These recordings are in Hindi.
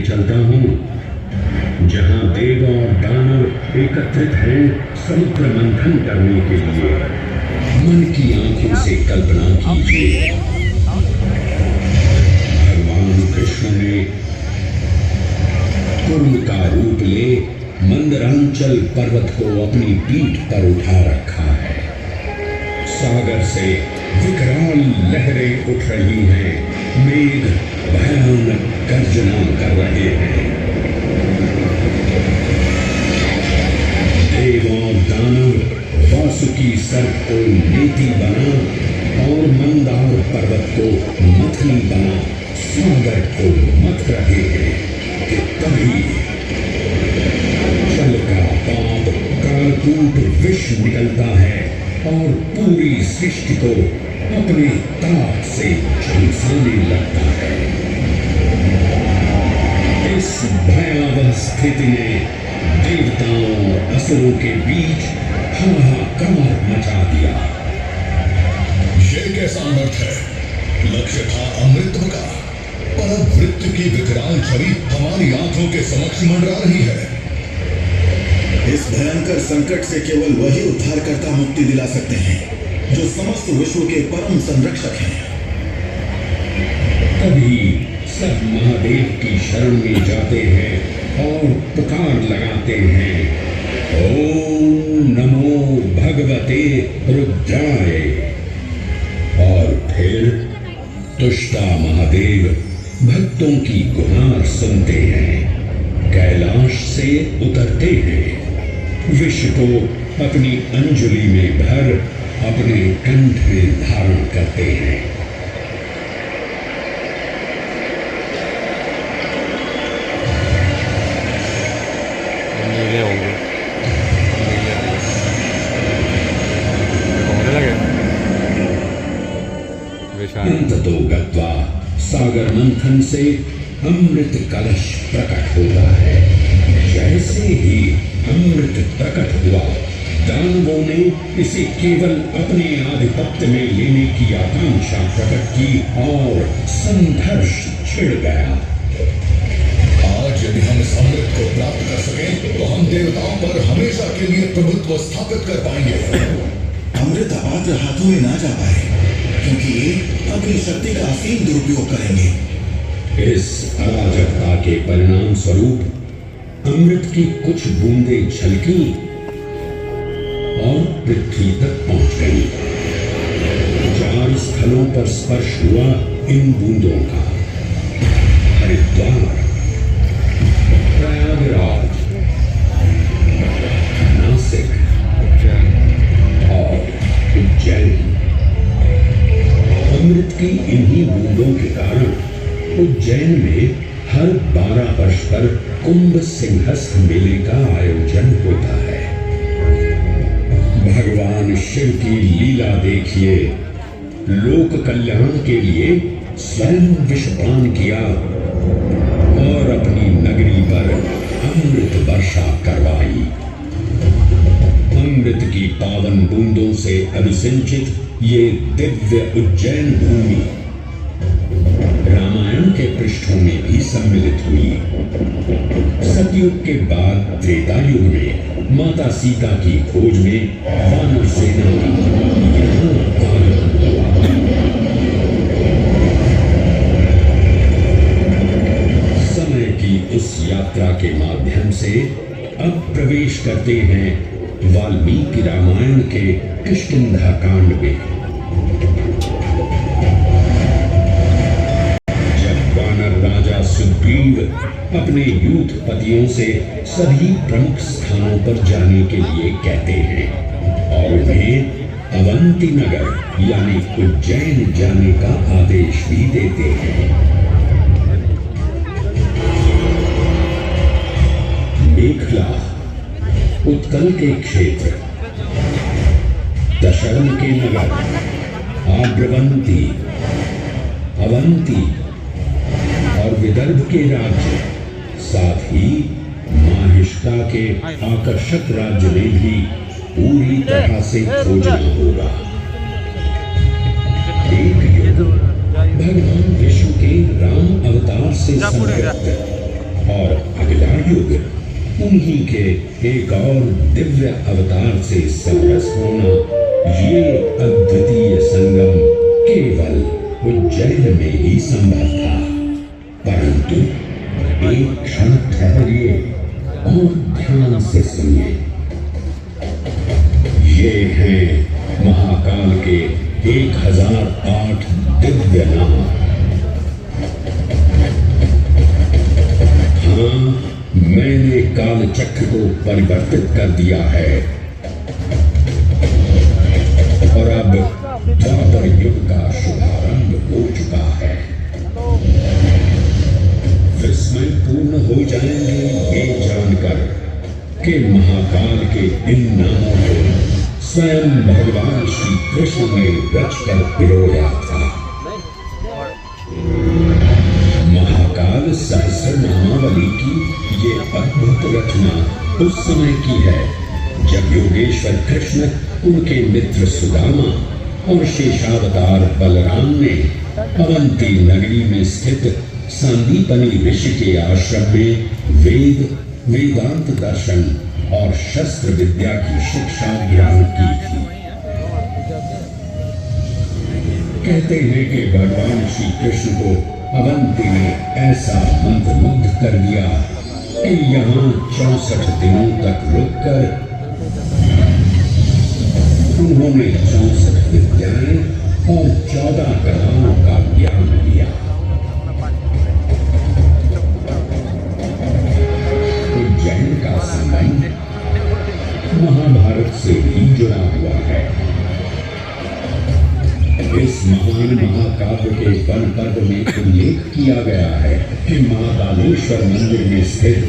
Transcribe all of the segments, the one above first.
चलता हूँ जहाँ देव और दानव एकत्रित हैं समुद्र मंथन करने के लिए। मन की आंखों से कल्पना कीजिए, भगवान कृष्ण ने कुर्म का रूप ले मंदरांचल पर्वत को अपनी पीठ पर उठा रखा है। सागर से विकराल लहरें उठ रही हैं, मेघ भयानक गर्जना कर रहे हैं। देव और दानव वासुकी सर्प को नेति बना और मंदार पर्वत को मथनी बना सागर को मथ रहे हैं कि तभी जल का पाप कालकूट विष निकलता है और पूरी सृष्टि को अपने ताप से झुलसाने लगता है। इस भयावह स्थिति ने देवताओं और असुरों के बीच हाहाकार मचा दिया। ये कैसा अनर्थ है? लक्ष्य था अमृतत्व का, पर अब मृत्यु की विकराल छवि हमारी आंखों के समक्ष मंडरा रही है। इस भयंकर संकट से केवल वही उद्धारकर्ता मुक्ति दिला सकते हैं जो समस्त विश्व के परम संरक्षक हैं। तभी सब महादेव की शरण में जाते हैं और पुकार लगाते हैं, ओम नमो भगवते रुद्राय। और फिर तुष्टा महादेव भक्तों की गुहार सुनते हैं, कैलाश से उतरते हैं, विष को अपनी अंजलि में भर अपने कंठ में धारण करते हैं। अंततो गत्वा सागर मंथन से अमृत कलश प्रकट होता है। जैसे ही अमृत प्रकट हुआ, दानवों ने इसे केवल अपने आधिपत्य में लेने की आकांक्षा प्रकट की और संघर्ष छिड़ गया। आज यदि हम इस अमृत को प्राप्त कर सकें तो हम देवताओं पर हमेशा के लिए प्रभुत्व स्थापित कर पाएंगे। अमृत अपात्र हाथों में ना जा पाए, क्योंकि ये अपनी शक्ति का असीम दुरुपयोग करेंगे। इस अराजकता के परिणाम स्वरूप अमृत की कुछ बूंदें छलकी और पृथ्वी तक पहुंच गई। 4 स्थलों पर स्पर्श हुआ इन बूंदों का। हरिद्वार, प्रयागराज, नासिक और उज्जैन। अमृत की इन्हीं बूंदों के कारण उज्जैन में हर 12 वर्ष पर कुंभ सिंहस्थ मेले का आयोजन होता है। भगवान शिव की लीला देखिए, लोक कल्याण के लिए स्वयं विषपान किया और अपनी नगरी पर अमृत वर्षा करवाई। अमृत की पावन बूंदों से अभिसिंचित ये दिव्य उज्जैन भूमि रामायण के पृष्ठों में भी सम्मिलित हुई। सतयुग के बाद त्रेता युग में माता सीता की खोज में वानर सेना की यहाँ आगमन हुआ। समय की उस यात्रा के माध्यम से अब प्रवेश करते हैं वाल्मीकि रामायण के किष्किंधा कांड में। जब वानर राजा सुग्रीव अपने यूथपतियों से सभी प्रमुख स्थानों पर जाने के लिए कहते हैं और उन्हें अवंती नगर यानी उज्जैन जाने का आदेश भी देते हैं। मेखला, उत्कल के क्षेत्र, दशरन के नगर, आग्रवंती, अवंती और विदर्भ के राज्य, साथ ही माहिष्का के आकर्षक राज्य में भी पूरी तरह से खोजना होगा। एक युग भगवान विष्णु के राम अवतार से संयुक्त युग उन्हीं के एक और दिव्य अवतार से समरस होना, ये अद्वितीय संगम केवल उज्जैन में ही संभव था। परंतु एक क्षण ठहरिए और ध्यान से सुनिए। ये हैं महाकाल के 1008 दिव्य नाम। हाँ, मैंने काल चक्र को परिवर्तित कर दिया है और अब द्वापर युग का शुभारंभ हो चुका है। विस्मय पूर्ण हो जाएंगे ये जानकर कि महाकाल के इन नामों को स्वयं भगवान श्री कृष्ण ने रचकर पिरोया था। महाकाल सहस्र नामावली की ये अद्भुत रचना उस समय की है जब योगेश्वर कृष्ण, उनके मित्र सुदामा और शेषावतार बलराम ने अवंती नगरी में स्थित सांदीपनी ऋषि के आश्रम में वेदांत दर्शन और शस्त्र विद्या की शिक्षा ग्रहण की थी। कहते हैं कि भगवान श्री कृष्ण को अवंती ने ऐसा मंत्रमुग्ध कर दिया कि यहाँ 64 दिनों तक रुककर उन्होंने 64 विद्याएं और 14 कलाओं का ज्ञान लिया। उज्जैन का संबंध महाभारत से भी जुड़ा हुआ है। इस महान महाकाव्य के वन पर्व में उल्लेख किया गया है कि महाकालेश्वर मंदिर में स्थित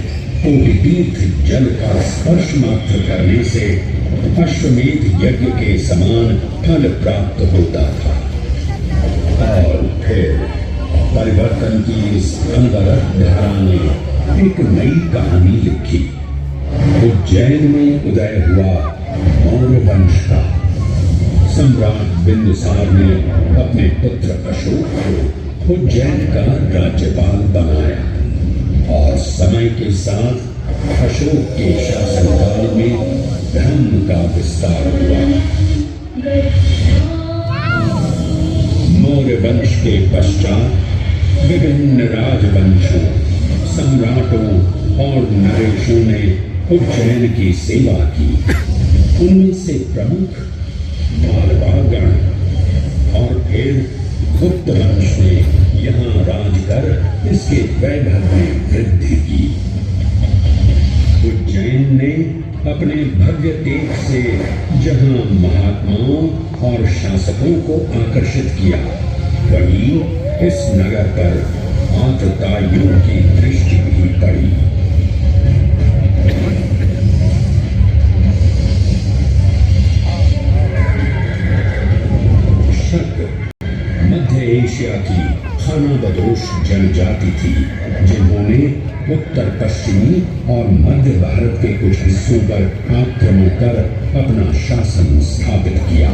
कोटितीर्थ जल का स्पर्श मात्र करने से अश्वमेध यज्ञ के समान फल प्राप्त होता था। और फिर परिवर्तन की इस अनवरत धारा ने एक नई कहानी लिखी। उज्जैन में उदय हुआ मौर्य वंश का सम्राट बिंदुसार ने अपने पुत्र अशोक को उज्जैन का राज्यपाल बनाया और समय के साथ अशोक के शासनकाल में धर्म का विस्तार हुआ। मौर्य वंश के पश्चात विभिन्न राजवंशों, सम्राटों और नरेशों ने उज्जैन की सेवा की। उनमें से प्रमुख मालवागण और फिर गुप्त वंश ने यहाँ राज कर इसके वैभव में वृद्धि की। उज्जैन ने अपने भव्य तेज से जहाँ महात्माओं और शासकों को आकर्षित किया, वहीं इस नगर पर आतताइयों की दृष्टि भी पड़ी। मध्य एशिया की खानाबदोश जनजाति थी जिन्होंने उत्तर पश्चिमी और मध्य भारत के कुछ हिस्सों पर आक्रमण कर अपना शासन स्थापित किया।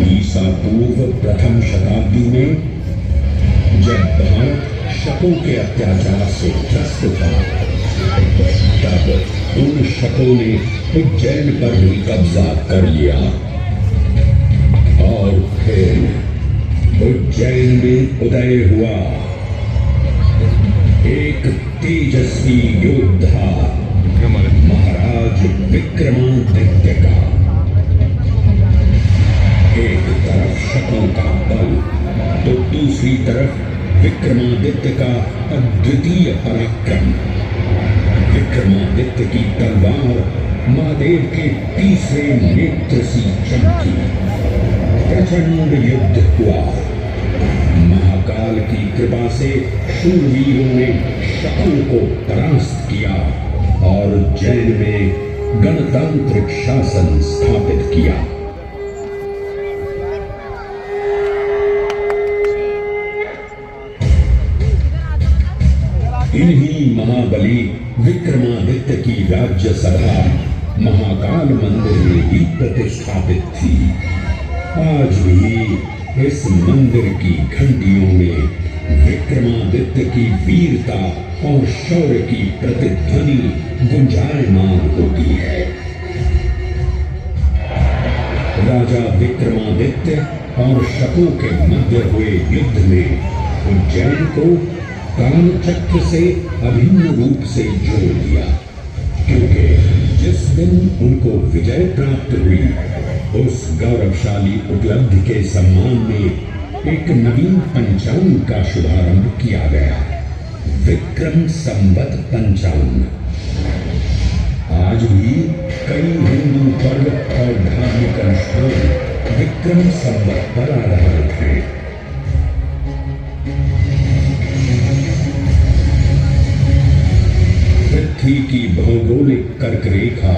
ईसा पूर्व प्रथम शताब्दी में जब भारत शकों के अत्याचार से त्रस्त था, तब उन शकों ने उज्जैन पर भी कब्जा कर लिया और फिर उज्जैन में उदय हुआ एक तेजस्वी योद्धा महाराज विक्रमादित्य का। एक तरफ शकों का बल तो दूसरी तरफ विक्रमादित्य का अद्वितीय पराक्रम। विक्रमादित्य की तलवार महादेव के तीसरे नेत्र सी चमकी। प्रचंड युद्ध हुआ। महाकाल की कृपा से शूरवीरों ने शकों को परास्त किया और उज्जैन में गणतांत्रिक शासन स्थापित किया। इन्हीं महाबली विक्रमादित्य की राज्य सभा महाकाल मंदिर में ही प्रतिष्ठापित थी। आज भी इस मंदिर की घंटियों में विक्रमादित्य की वीरता और शौर्य की प्रतिध्वनि गुंजायमान होती है। राजा विक्रमादित्य और शकों के मध्य हुए युद्ध में उज्जैन को कालचक्र से अभिन्न रूप से जोड़ दिया, क्योंकि जिस दिन उनको विजय प्राप्त हुई उस गौरवशाली उपलब्धि के सम्मान में एक नवीन पंचांग का शुभारंभ किया गया, विक्रम संवत पंचांग। आज भी कई हिंदू पर्व और धार्मिक अनुष्ठान विक्रम संवत पर आधारित हैं। पृथ्वी की भौगोलिक कर्क रेखा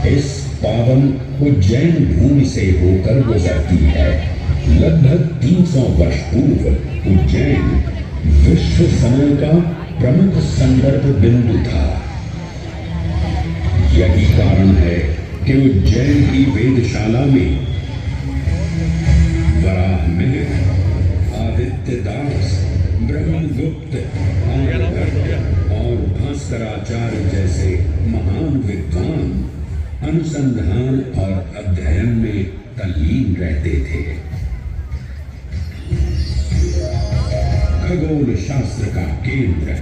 इस पावन उज्जैन भूमि से होकर गुजरती है। लगभग 300 वर्ष पूर्व उज्जैन विश्व समय का प्रमुख संदर्भ बिंदु था। यही कारण है कि उज्जैन की वेदशाला में वराहमिहिर, आदित्य दास, ब्रह्मगुप्त, और भास्कराचार्य जैसे महान विद्वान अनुसंधान और अध्ययन में तल्लीन रहते थे। खगोल शास्त्र का केंद्र